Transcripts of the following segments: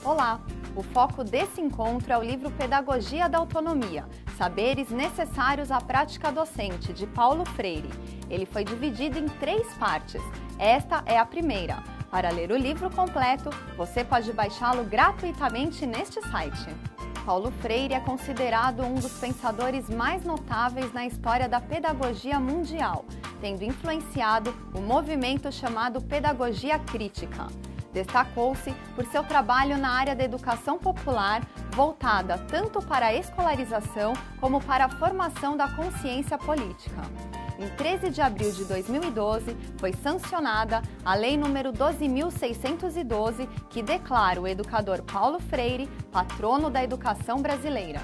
Olá! O foco desse encontro é o livro Pedagogia da Autonomia, Saberes Necessários à Prática Docente, de Paulo Freire. Ele foi dividido em 3 partes. Esta é a primeira. Para ler o livro completo, você pode baixá-lo gratuitamente neste site. Paulo Freire é considerado um dos pensadores mais notáveis na história da pedagogia mundial, tendo influenciado o movimento chamado Pedagogia Crítica. Destacou-se por seu trabalho na área da educação popular, voltada tanto para a escolarização como para a formação da consciência política. Em 13 de abril de 2012, foi sancionada a Lei nº 12.612, que declara o educador Paulo Freire patrono da educação brasileira.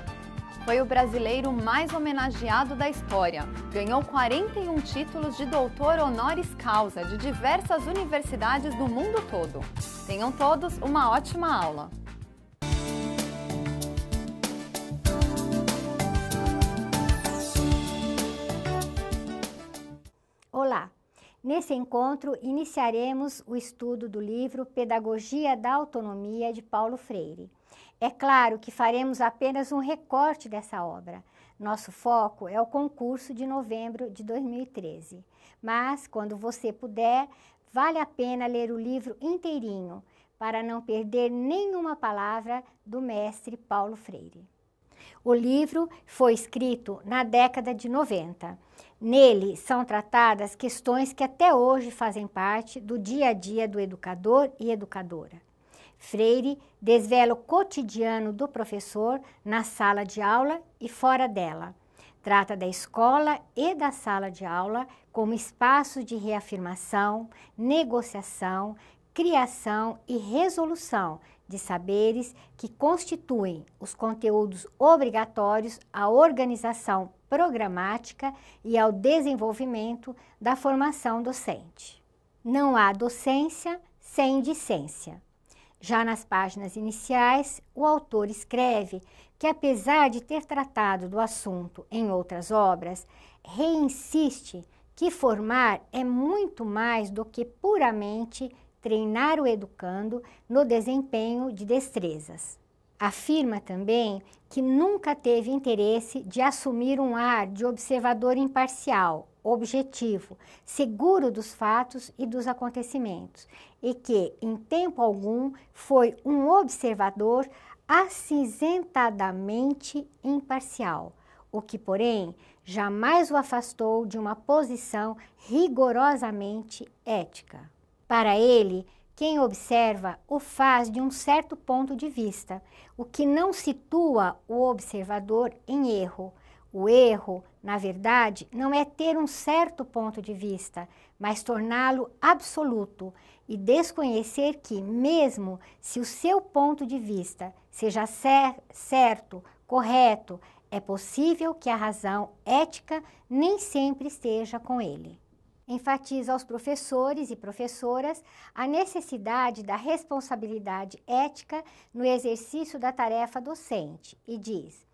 Foi o brasileiro mais homenageado da história. Ganhou 41 títulos de doutor honoris causa de diversas universidades do mundo todo. Tenham todos uma ótima aula! Olá! Nesse encontro, iniciaremos o estudo do livro Pedagogia da Autonomia, de Paulo Freire. É claro que faremos apenas um recorte dessa obra. Nosso foco é o concurso de novembro de 2013. Mas, quando você puder, vale a pena ler o livro inteirinho, para não perder nenhuma palavra do mestre Paulo Freire. O livro foi escrito na década de 90. Nele são tratadas questões que até hoje fazem parte do dia a dia do educador e educadora. Freire desvela o cotidiano do professor na sala de aula e fora dela. Trata da escola e da sala de aula como espaços de reafirmação, negociação, criação e resolução de saberes que constituem os conteúdos obrigatórios à organização programática e ao desenvolvimento da formação docente. Não há docência sem discência. Já nas páginas iniciais, o autor escreve que, apesar de ter tratado do assunto em outras obras, reinsiste que formar é muito mais do que puramente treinar o educando no desempenho de destrezas. Afirma também que nunca teve interesse de assumir um ar de observador imparcial, objetivo, seguro dos fatos e dos acontecimentos, e que, em tempo algum, foi um observador acinzentadamente imparcial, o que, porém, jamais o afastou de uma posição rigorosamente ética. Para ele, quem observa o faz de um certo ponto de vista, o que não situa o observador em erro. O erro, na verdade, não é ter um certo ponto de vista, mas torná-lo absoluto e desconhecer que, mesmo se o seu ponto de vista seja certo, correto, é possível que a razão ética nem sempre esteja com ele. Enfatiza aos professores e professoras a necessidade da responsabilidade ética no exercício da tarefa docente e diz: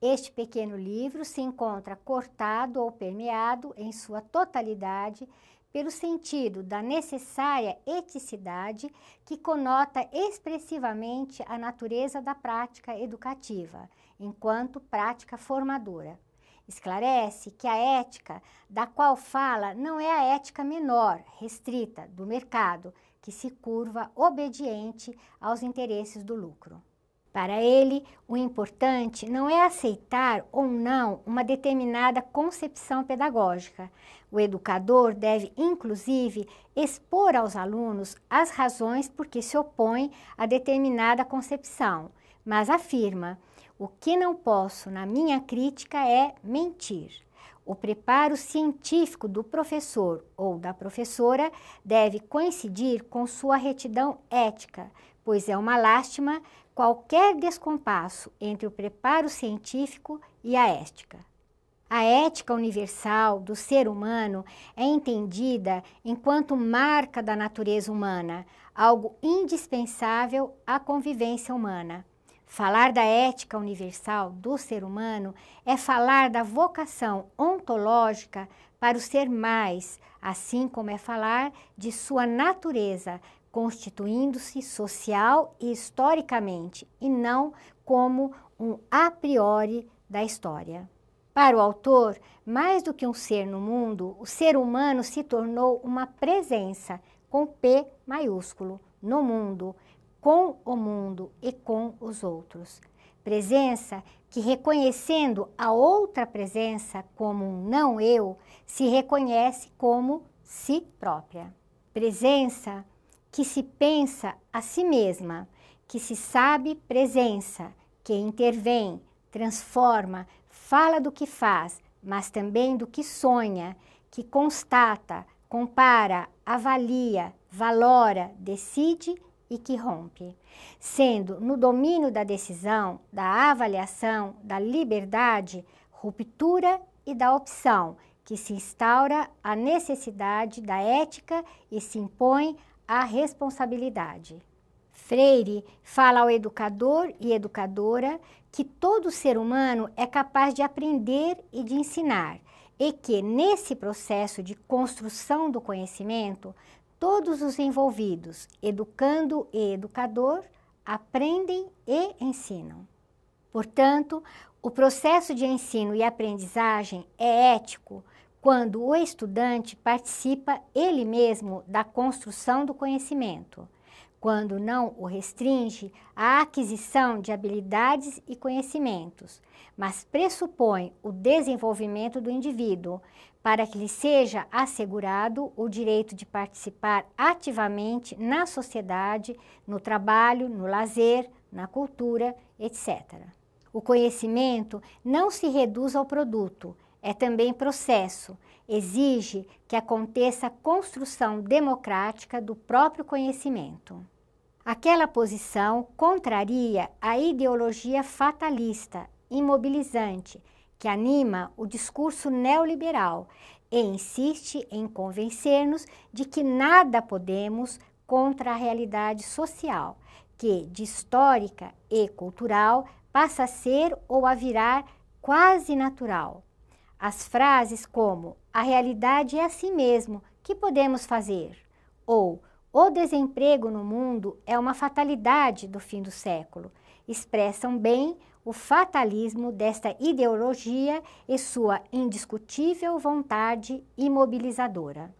este pequeno livro se encontra cortado ou permeado em sua totalidade pelo sentido da necessária eticidade que conota expressivamente a natureza da prática educativa, enquanto prática formadora. Esclarece que a ética da qual fala não é a ética menor, restrita, do mercado, que se curva obediente aos interesses do lucro. Para ele, o importante não é aceitar ou não uma determinada concepção pedagógica. O educador deve, inclusive, expor aos alunos as razões por que se opõe a determinada concepção, mas afirma: o que não posso, na minha crítica, é mentir. O preparo científico do professor ou da professora deve coincidir com sua retidão ética, pois é uma lástima qualquer descompasso entre o preparo científico e a ética. A ética universal do ser humano é entendida enquanto marca da natureza humana, algo indispensável à convivência humana. Falar da ética universal do ser humano é falar da vocação ontológica para o ser mais, assim como é falar de sua natureza constituindo-se social e historicamente, e não como um a priori da história. Para o autor, mais do que um ser no mundo, o ser humano se tornou uma presença, com P maiúsculo, no mundo, com o mundo e com os outros. Presença que, reconhecendo a outra presença como um não eu, se reconhece como si própria. Presença que se pensa a si mesma, que se sabe presença, que intervém, transforma, fala do que faz, mas também do que sonha, que constata, compara, avalia, valora, decide e que rompe, sendo no domínio da decisão, da avaliação, da liberdade, ruptura e da opção, que se instaura a necessidade da ética e se impõe a responsabilidade. Freire fala ao educador e educadora que todo ser humano é capaz de aprender e de ensinar, e que nesse processo de construção do conhecimento, todos os envolvidos, educando e educador, aprendem e ensinam. Portanto, o processo de ensino e aprendizagem é ético quando o estudante participa ele mesmo da construção do conhecimento, quando não o restringe à aquisição de habilidades e conhecimentos, mas pressupõe o desenvolvimento do indivíduo para que lhe seja assegurado o direito de participar ativamente na sociedade, no trabalho, no lazer, na cultura, etc. O conhecimento não se reduz ao produto, é também processo, exige que aconteça a construção democrática do próprio conhecimento. Aquela posição contraria a ideologia fatalista, imobilizante, que anima o discurso neoliberal e insiste em convencer-nos de que nada podemos contra a realidade social, que de histórica e cultural passa a ser ou a virar quase natural. As frases como "a realidade é assim mesmo, que podemos fazer?" ou "o desemprego no mundo é uma fatalidade do fim do século", expressam bem o fatalismo desta ideologia e sua indiscutível vontade imobilizadora.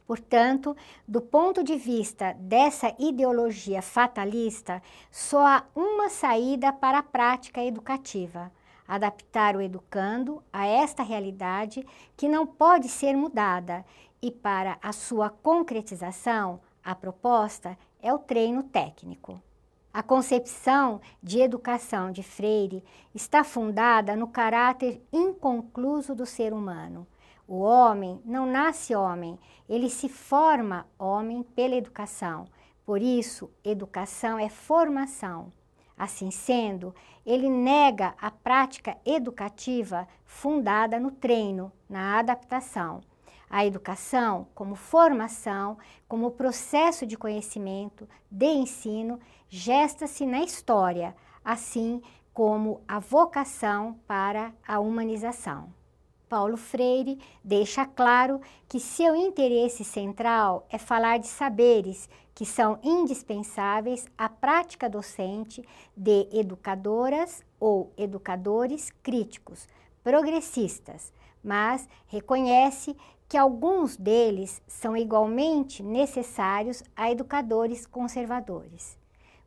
Portanto, do ponto de vista dessa ideologia fatalista, só há uma saída para a prática educativa: adaptar o educando a esta realidade que não pode ser mudada, e para a sua concretização, a proposta é o treino técnico. A concepção de educação de Freire está fundada no caráter inconcluso do ser humano. O homem não nasce homem, ele se forma homem pela educação. Por isso, educação é formação. Assim sendo, ele nega a prática educativa fundada no treino, na adaptação. A educação como formação, como processo de conhecimento, de ensino, gesta-se na história, assim como a vocação para a humanização. Paulo Freire deixa claro que seu interesse central é falar de saberes que são indispensáveis à prática docente de educadoras ou educadores críticos, progressistas, mas reconhece que alguns deles são igualmente necessários a educadores conservadores.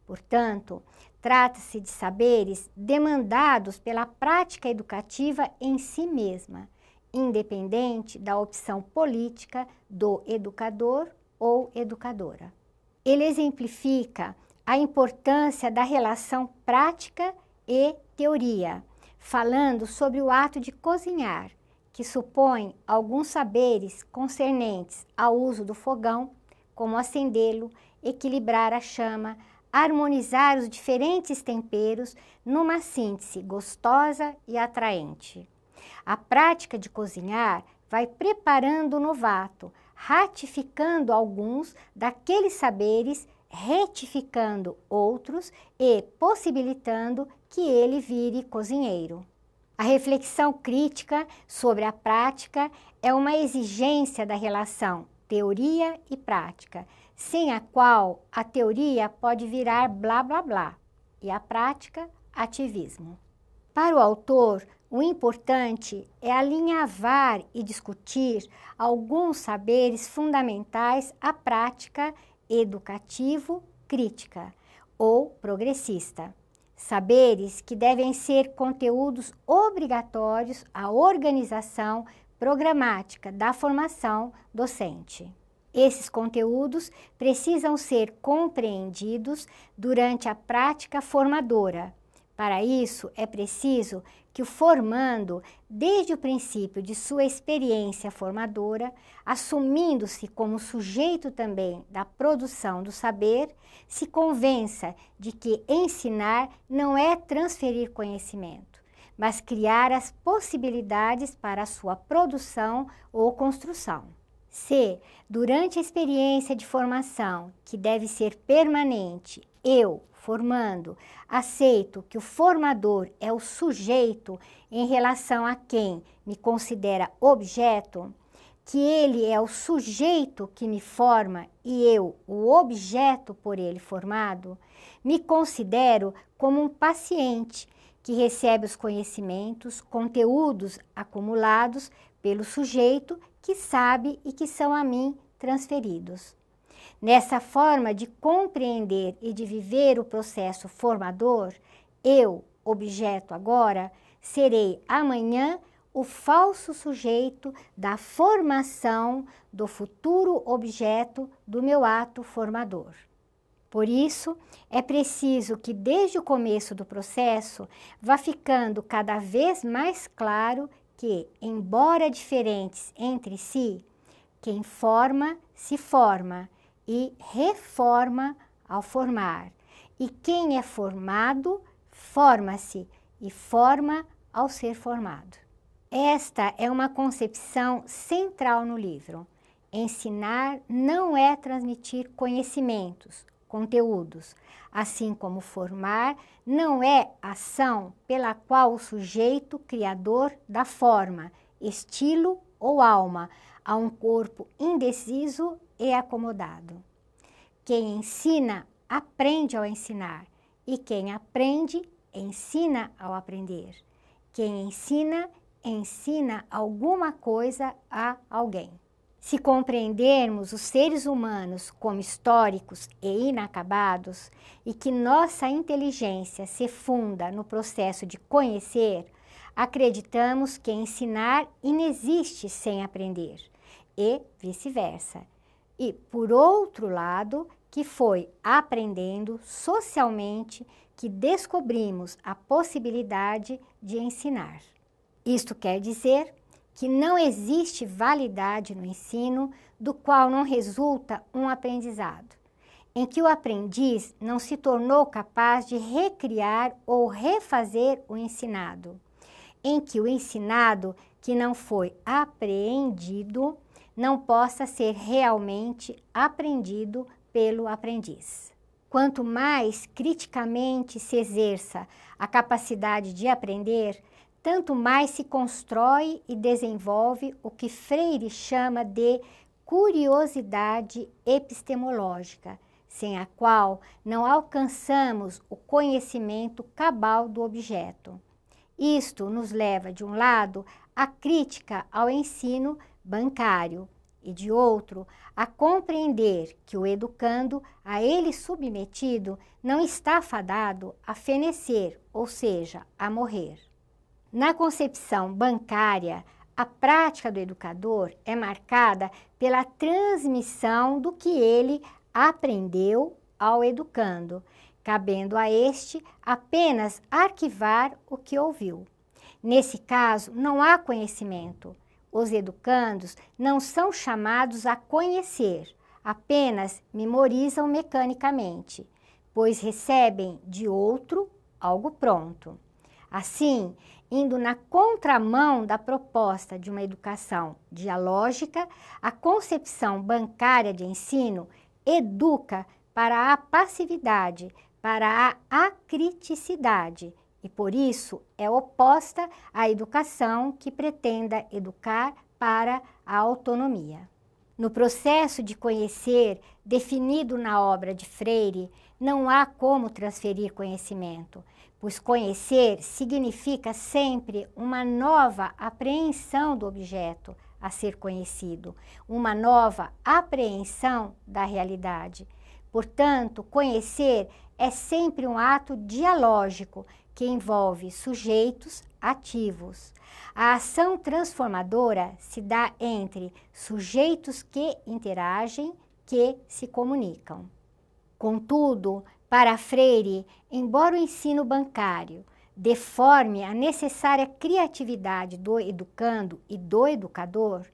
Portanto, trata-se de saberes demandados pela prática educativa em si mesma, independente da opção política do educador ou educadora. Ele exemplifica a importância da relação prática e teoria, falando sobre o ato de cozinhar, que supõe alguns saberes concernentes ao uso do fogão, como acendê-lo, equilibrar a chama, harmonizar os diferentes temperos numa síntese gostosa e atraente. A prática de cozinhar vai preparando o novato, ratificando alguns daqueles saberes, retificando outros e possibilitando que ele vire cozinheiro. A reflexão crítica sobre a prática é uma exigência da relação teoria e prática, sem a qual a teoria pode virar blá blá blá e a prática ativismo. Para o autor, o importante é alinhavar e discutir alguns saberes fundamentais à prática educativo-crítica ou progressista. Saberes que devem ser conteúdos obrigatórios à organização programática da formação docente. Esses conteúdos precisam ser compreendidos durante a prática formadora. Para isso, é preciso que o formando, desde o princípio de sua experiência formadora, assumindo-se como sujeito também da produção do saber, se convença de que ensinar não é transferir conhecimento, mas criar as possibilidades para a sua produção ou construção. Se, durante a experiência de formação, que deve ser permanente, eu, formando, aceito que o formador é o sujeito em relação a quem me considera objeto, que ele é o sujeito que me forma e eu o objeto por ele formado, me considero como um paciente que recebe os conhecimentos, conteúdos acumulados pelo sujeito que sabe e que são a mim transferidos. Nessa forma de compreender e de viver o processo formador, eu, objeto agora, serei amanhã o falso sujeito da formação do futuro objeto do meu ato formador. Por isso, é preciso que desde o começo do processo vá ficando cada vez mais claro que, embora diferentes entre si, quem forma se forma e reforma ao formar, e quem é formado forma-se e forma ao ser formado. Esta é uma concepção central no livro. Ensinar não é transmitir conhecimentos, conteúdos, assim como formar não é ação pela qual o sujeito criador dá forma, estilo ou alma a um corpo indeciso e acomodado. Quem ensina, aprende ao ensinar, e quem aprende, ensina ao aprender. Quem ensina, ensina alguma coisa a alguém. Se compreendermos os seres humanos como históricos e inacabados e que nossa inteligência se funda no processo de conhecer, acreditamos que ensinar inexiste sem aprender e vice-versa. E, por outro lado, que foi aprendendo socialmente que descobrimos a possibilidade de ensinar. Isto quer dizer que não existe validade no ensino do qual não resulta um aprendizado, em que o aprendiz não se tornou capaz de recriar ou refazer o ensinado, em que o ensinado que não foi apreendido não possa ser realmente aprendido pelo aprendiz. Quanto mais criticamente se exerça a capacidade de aprender, tanto mais se constrói e desenvolve o que Freire chama de curiosidade epistemológica, sem a qual não alcançamos o conhecimento cabal do objeto. Isto nos leva, de um lado, à crítica ao ensino bancário e, de outro, a compreender que o educando a ele submetido não está fadado a fenecer, ou seja, a morrer. Na concepção bancária, a prática do educador é marcada pela transmissão do que ele aprendeu ao educando, cabendo a este apenas arquivar o que ouviu. Nesse caso, não há conhecimento. Os educandos não são chamados a conhecer, apenas memorizam mecanicamente, pois recebem de outro algo pronto. Assim, indo na contramão da proposta de uma educação dialógica, a concepção bancária de ensino educa para a passividade, para a acriticidade, e por isso é oposta à educação que pretenda educar para a autonomia. No processo de conhecer, definido na obra de Freire, não há como transferir conhecimento, pois conhecer significa sempre uma nova apreensão do objeto a ser conhecido, uma nova apreensão da realidade. Portanto, conhecer é sempre um ato dialógico que envolve sujeitos ativos. A ação transformadora se dá entre sujeitos que interagem, que se comunicam. Contudo, para Freire, embora o ensino bancário deforme a necessária criatividade do educando e do educador,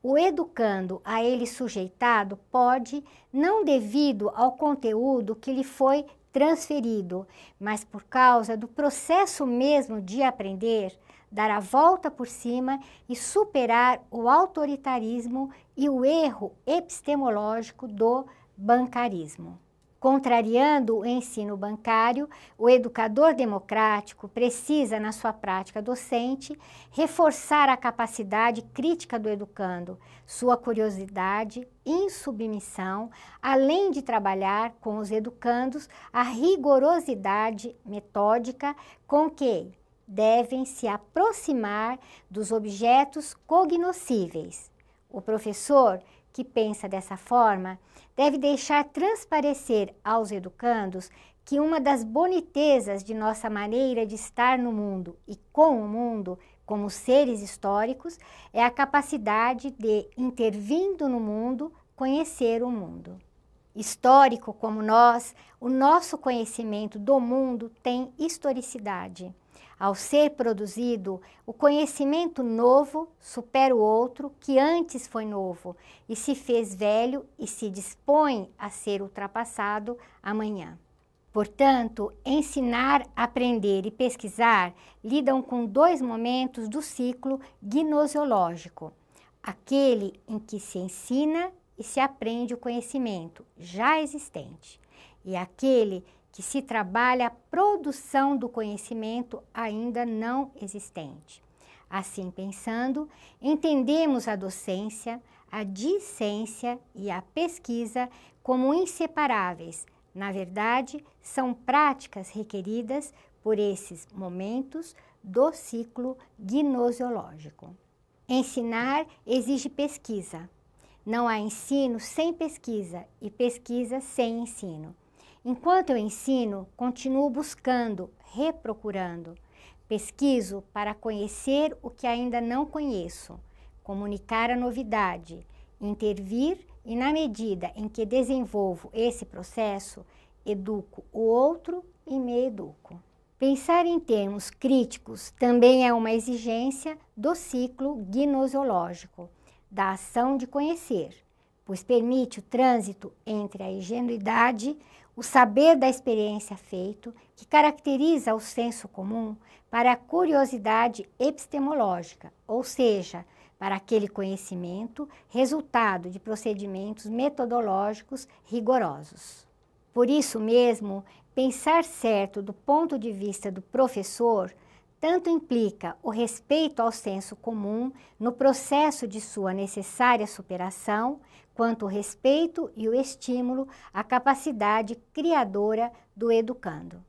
o educando a ele sujeitado pode, não devido ao conteúdo que lhe foi transferido, mas por causa do processo mesmo de aprender, dar a volta por cima e superar o autoritarismo e o erro epistemológico do bancarismo. Contrariando o ensino bancário, o educador democrático precisa, na sua prática docente, reforçar a capacidade crítica do educando, sua curiosidade, insubmissão, além de trabalhar com os educandos a rigorosidade metódica com que devem se aproximar dos objetos cognoscíveis. O professor que pensa dessa forma deve deixar transparecer aos educandos que uma das bonitezas de nossa maneira de estar no mundo e com o mundo, como seres históricos, é a capacidade de, intervindo no mundo, conhecer o mundo. Histórico como nós, o nosso conhecimento do mundo tem historicidade. Ao ser produzido, o conhecimento novo supera o outro que antes foi novo e se fez velho e se dispõe a ser ultrapassado amanhã. Portanto, ensinar, aprender e pesquisar lidam com dois momentos do ciclo gnoseológico: aquele em que se ensina e se aprende o conhecimento já existente, e aquele que se trabalha a produção do conhecimento ainda não existente. Assim pensando, entendemos a docência, a discência e a pesquisa como inseparáveis. Na verdade, são práticas requeridas por esses momentos do ciclo gnoseológico. Ensinar exige pesquisa. Não há ensino sem pesquisa e pesquisa sem ensino. Enquanto eu ensino, continuo buscando, reprocurando. Pesquiso para conhecer o que ainda não conheço, comunicar a novidade, intervir e, na medida em que desenvolvo esse processo, educo o outro e me educo. Pensar em termos críticos também é uma exigência do ciclo gnoseológico, da ação de conhecer, pois permite o trânsito entre a ingenuidade, o saber da experiência feito, que caracteriza o senso comum, para a curiosidade epistemológica, ou seja, para aquele conhecimento resultado de procedimentos metodológicos rigorosos. Por isso mesmo, pensar certo do ponto de vista do professor tanto implica o respeito ao senso comum no processo de sua necessária superação, quanto o respeito e o estímulo à capacidade criadora do educando.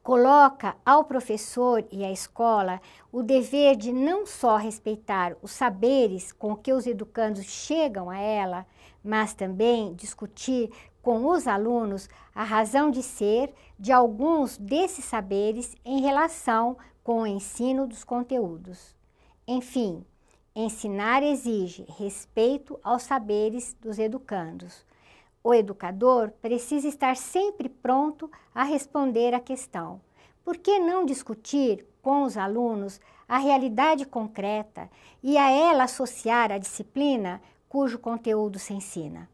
Coloca ao professor e à escola o dever de não só respeitar os saberes com que os educandos chegam a ela, mas também discutir com os alunos a razão de ser de alguns desses saberes em relação com o ensino dos conteúdos. Enfim, ensinar exige respeito aos saberes dos educandos. O educador precisa estar sempre pronto a responder à questão: por que não discutir com os alunos a realidade concreta e a ela associar a disciplina cujo conteúdo se ensina?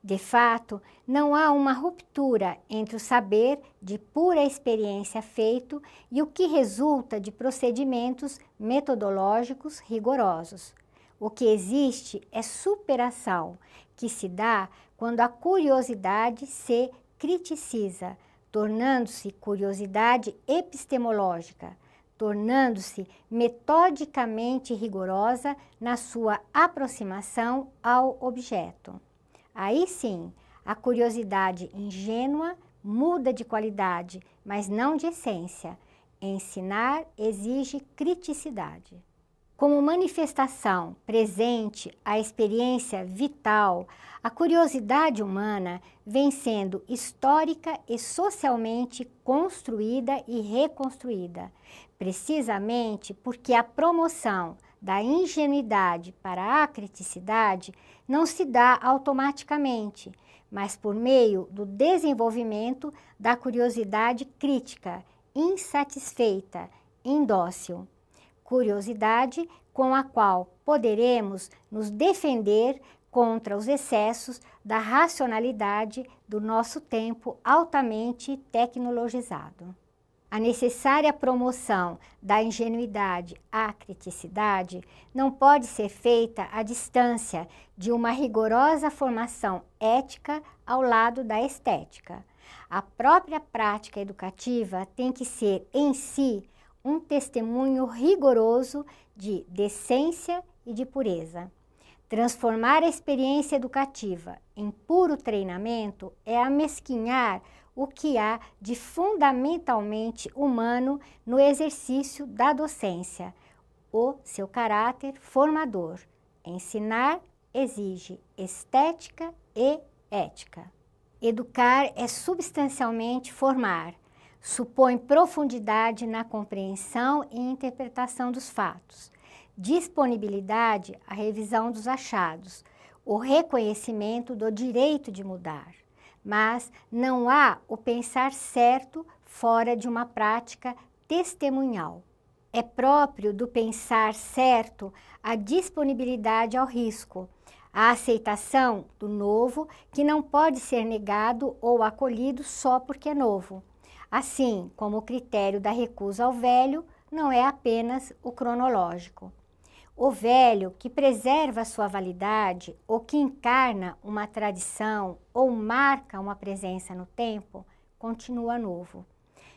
De fato, não há uma ruptura entre o saber de pura experiência feito e o que resulta de procedimentos metodológicos rigorosos. O que existe é superação, que se dá quando a curiosidade se criticiza, tornando-se curiosidade epistemológica, tornando-se metodicamente rigorosa na sua aproximação ao objeto. Aí sim, a curiosidade ingênua muda de qualidade, mas não de essência. Ensinar exige criticidade. Como manifestação presente à experiência vital, a curiosidade humana vem sendo histórica e socialmente construída e reconstruída, precisamente porque a promoção da ingenuidade para a criticidade não se dá automaticamente, mas por meio do desenvolvimento da curiosidade crítica, insatisfeita, indócil. Curiosidade com a qual poderemos nos defender contra os excessos da racionalidade do nosso tempo altamente tecnologizado. A necessária promoção da ingenuidade à criticidade não pode ser feita à distância de uma rigorosa formação ética ao lado da estética. A própria prática educativa tem que ser em si um testemunho rigoroso de decência e de pureza. Transformar a experiência educativa em puro treinamento é amesquinhar o que há de fundamentalmente humano no exercício da docência, o seu caráter formador. Ensinar exige estética e ética. Educar é substancialmente formar, supõe profundidade na compreensão e interpretação dos fatos, disponibilidade à revisão dos achados, o reconhecimento do direito de mudar. Mas não há o pensar certo fora de uma prática testemunhal. É próprio do pensar certo a disponibilidade ao risco, a aceitação do novo que não pode ser negado ou acolhido só porque é novo. Assim como o critério da recusa ao velho não é apenas o cronológico. O velho que preserva sua validade ou que encarna uma tradição ou marca uma presença no tempo, continua novo.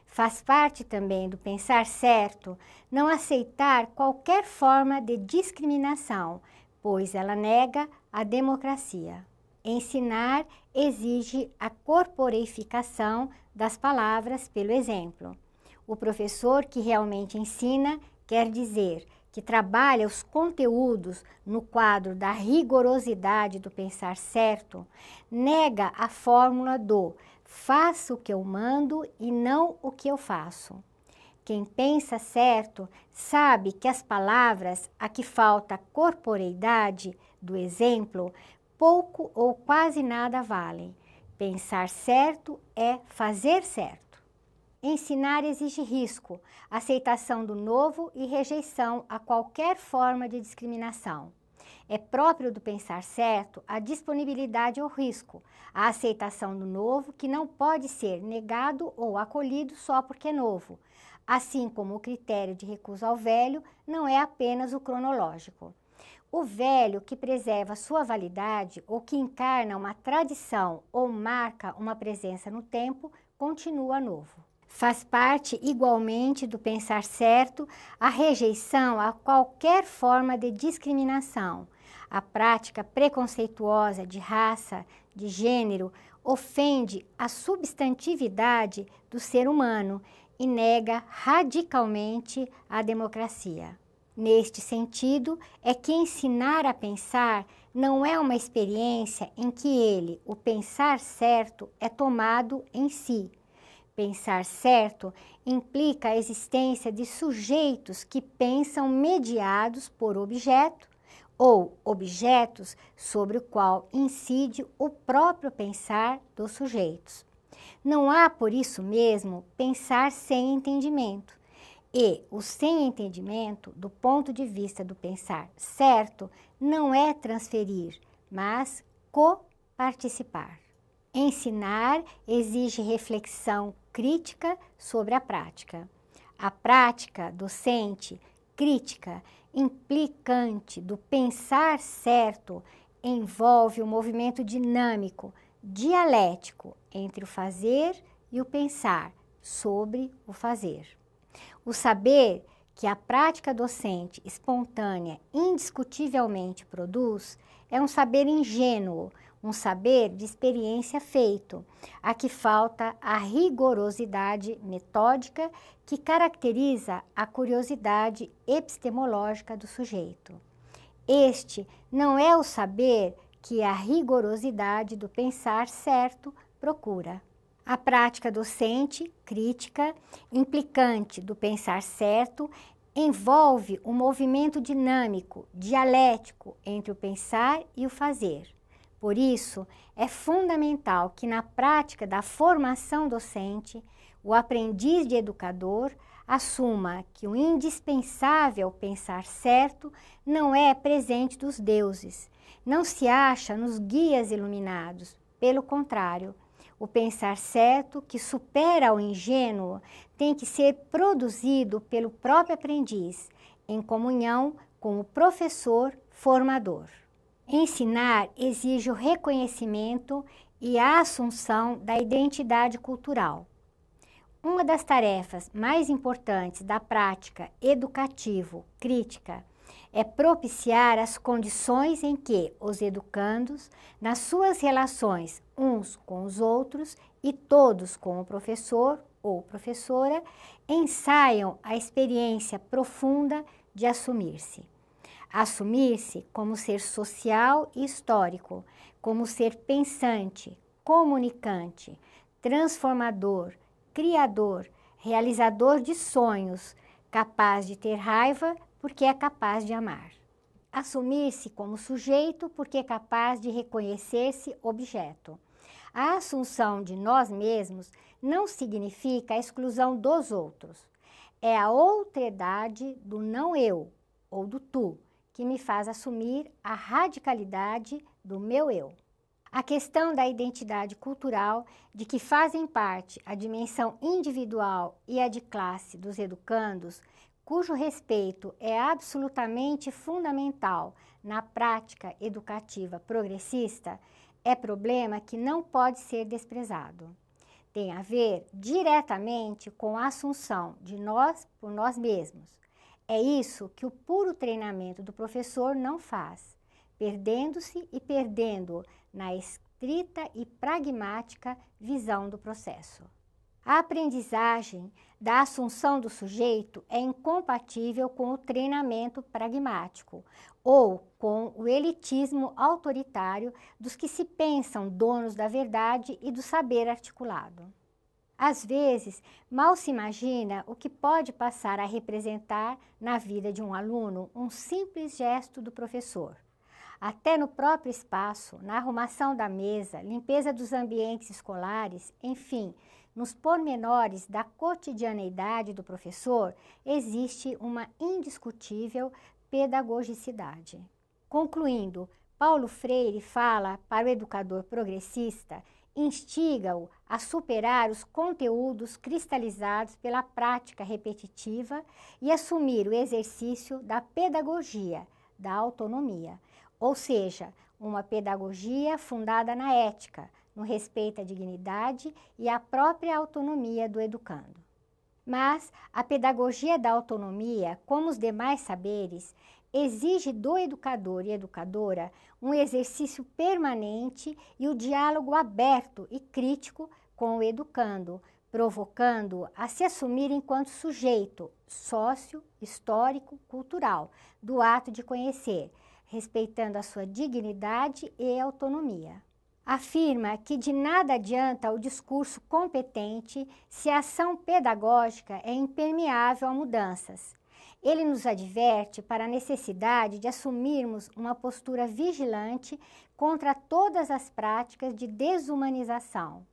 Faz parte também do pensar certo não aceitar qualquer forma de discriminação, pois ela nega a democracia. Ensinar exige a corporeificação das palavras pelo exemplo. O professor que realmente ensina quer dizer que trabalha os conteúdos no quadro da rigorosidade do pensar certo, nega a fórmula do faço o que eu mando e não o que eu faço. Quem pensa certo sabe que as palavras a que falta corporeidade do exemplo pouco ou quase nada valem. Pensar certo é fazer certo. Ensinar exige risco, aceitação do novo e rejeição a qualquer forma de discriminação. É próprio do pensar certo a disponibilidade ao risco, a aceitação do novo que não pode ser negado ou acolhido só porque é novo, assim como o critério de recusa ao velho não é apenas o cronológico. O velho que preserva sua validade ou que encarna uma tradição ou marca uma presença no tempo continua novo. Faz parte igualmente do pensar certo a rejeição a qualquer forma de discriminação. A prática preconceituosa de raça, de gênero, ofende a substantividade do ser humano e nega radicalmente a democracia. Neste sentido, é que ensinar a pensar não é uma experiência em que ele, o pensar certo, é tomado em si. Pensar certo implica a existência de sujeitos que pensam mediados por objeto ou objetos sobre o qual incide o próprio pensar dos sujeitos. Não há, por isso mesmo, pensar sem entendimento. E o sem entendimento, do ponto de vista do pensar certo, não é transferir, mas coparticipar. Ensinar exige reflexão crítica sobre a prática. A prática docente, crítica, implicante do pensar certo, envolve um movimento dinâmico, dialético entre o fazer e o pensar sobre o fazer. O saber que a prática docente espontânea indiscutivelmente produz é um saber ingênuo, um saber de experiência feito, a que falta a rigorosidade metódica que caracteriza a curiosidade epistemológica do sujeito. Este não é o saber que a rigorosidade do pensar certo procura. A prática docente, crítica, implicante do pensar certo, envolve um movimento dinâmico, dialético entre o pensar e o fazer. Por isso, é fundamental que na prática da formação docente, o aprendiz de educador assuma que o indispensável pensar certo não é presente dos deuses, não se acha nos guias iluminados. Pelo contrário, o pensar certo, que supera o ingênuo, tem que ser produzido pelo próprio aprendiz, em comunhão com o professor formador. Ensinar exige o reconhecimento e a assunção da identidade cultural. Uma das tarefas mais importantes da prática educativo-crítica é propiciar as condições em que os educandos, nas suas relações uns com os outros e todos com o professor ou professora, ensaiam a experiência profunda de assumir-se. Assumir-se como ser social e histórico, como ser pensante, comunicante, transformador, criador, realizador de sonhos, capaz de ter raiva porque é capaz de amar. Assumir-se como sujeito porque é capaz de reconhecer-se objeto. A assunção de nós mesmos não significa a exclusão dos outros. É a outredade do não eu ou do tu que me faz assumir a radicalidade do meu eu. A questão da identidade cultural, de que fazem parte a dimensão individual e a de classe dos educandos, cujo respeito é absolutamente fundamental na prática educativa progressista, é problema que não pode ser desprezado. Tem a ver diretamente com a assunção de nós por nós mesmos. É isso que o puro treinamento do professor não faz, perdendo-se e perdendo na estrita e pragmática visão do processo. A aprendizagem da assunção do sujeito é incompatível com o treinamento pragmático ou com o elitismo autoritário dos que se pensam donos da verdade e do saber articulado. Às vezes, mal se imagina o que pode passar a representar na vida de um aluno um simples gesto do professor. Até no próprio espaço, na arrumação da mesa, limpeza dos ambientes escolares, enfim, nos pormenores da cotidianeidade do professor, existe uma indiscutível pedagogicidade. Concluindo, Paulo Freire fala para o educador progressista, instiga-o a superar os conteúdos cristalizados pela prática repetitiva e assumir o exercício da pedagogia, da autonomia, ou seja, uma pedagogia fundada na ética, no respeito à dignidade e à própria autonomia do educando. Mas a pedagogia da autonomia, como os demais saberes, exige do educador e educadora um exercício permanente e o diálogo aberto e crítico com o educando, provocando-o a se assumir enquanto sujeito sócio, histórico, cultural do ato de conhecer, respeitando a sua dignidade e autonomia. Afirma que de nada adianta o discurso competente se a ação pedagógica é impermeável a mudanças. Ele nos adverte para a necessidade de assumirmos uma postura vigilante contra todas as práticas de desumanização.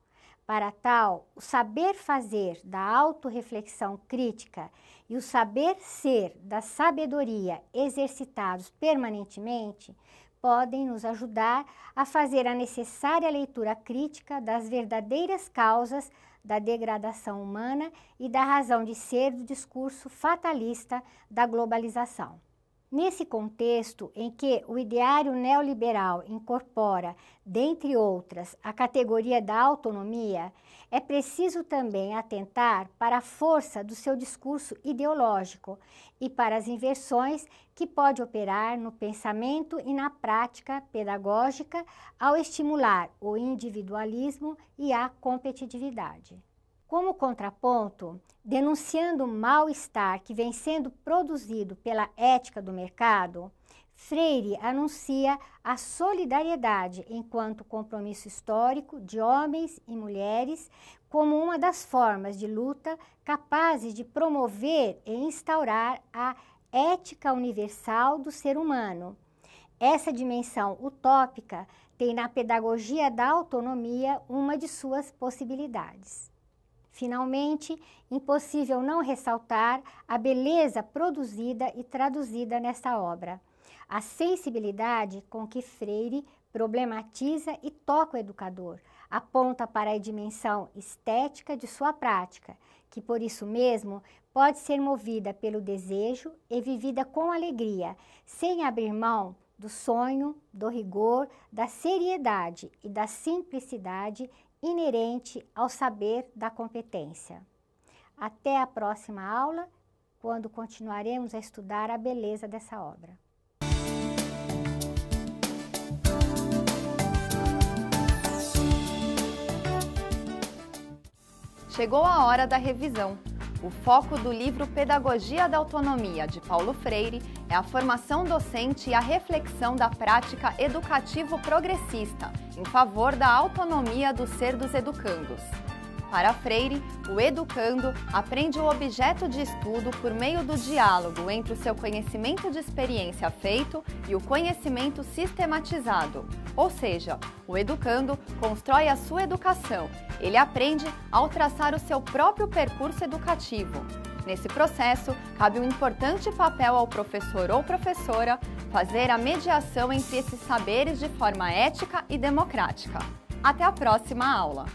Para tal, o saber fazer da autorreflexão crítica e o saber ser da sabedoria exercitados permanentemente podem nos ajudar a fazer a necessária leitura crítica das verdadeiras causas da degradação humana e da razão de ser do discurso fatalista da globalização. Nesse contexto em que o ideário neoliberal incorpora, dentre outras, a categoria da autonomia, é preciso também atentar para a força do seu discurso ideológico e para as inversões que pode operar no pensamento e na prática pedagógica ao estimular o individualismo e a competitividade. Como contraponto, denunciando o mal-estar que vem sendo produzido pela ética do mercado, Freire anuncia a solidariedade enquanto compromisso histórico de homens e mulheres como uma das formas de luta capazes de promover e instaurar a ética universal do ser humano. Essa dimensão utópica tem na pedagogia da autonomia uma de suas possibilidades. Finalmente, impossível não ressaltar a beleza produzida e traduzida nesta obra. A sensibilidade com que Freire problematiza e toca o educador, aponta para a dimensão estética de sua prática, que por isso mesmo pode ser movida pelo desejo e vivida com alegria, sem abrir mão do sonho, do rigor, da seriedade e da simplicidade inerente ao saber da competência. Até a próxima aula, quando continuaremos a estudar a beleza dessa obra. Chegou a hora da revisão. O foco do livro Pedagogia da Autonomia, de Paulo Freire, é a formação docente e a reflexão da prática educativo-progressista em favor da autonomia do ser dos educandos. Para Freire, o educando aprende o objeto de estudo por meio do diálogo entre o seu conhecimento de experiência feito e o conhecimento sistematizado. Ou seja, o educando constrói a sua educação. Ele aprende ao traçar o seu próprio percurso educativo. Nesse processo, cabe um importante papel ao professor ou professora fazer a mediação entre esses saberes de forma ética e democrática. Até a próxima aula!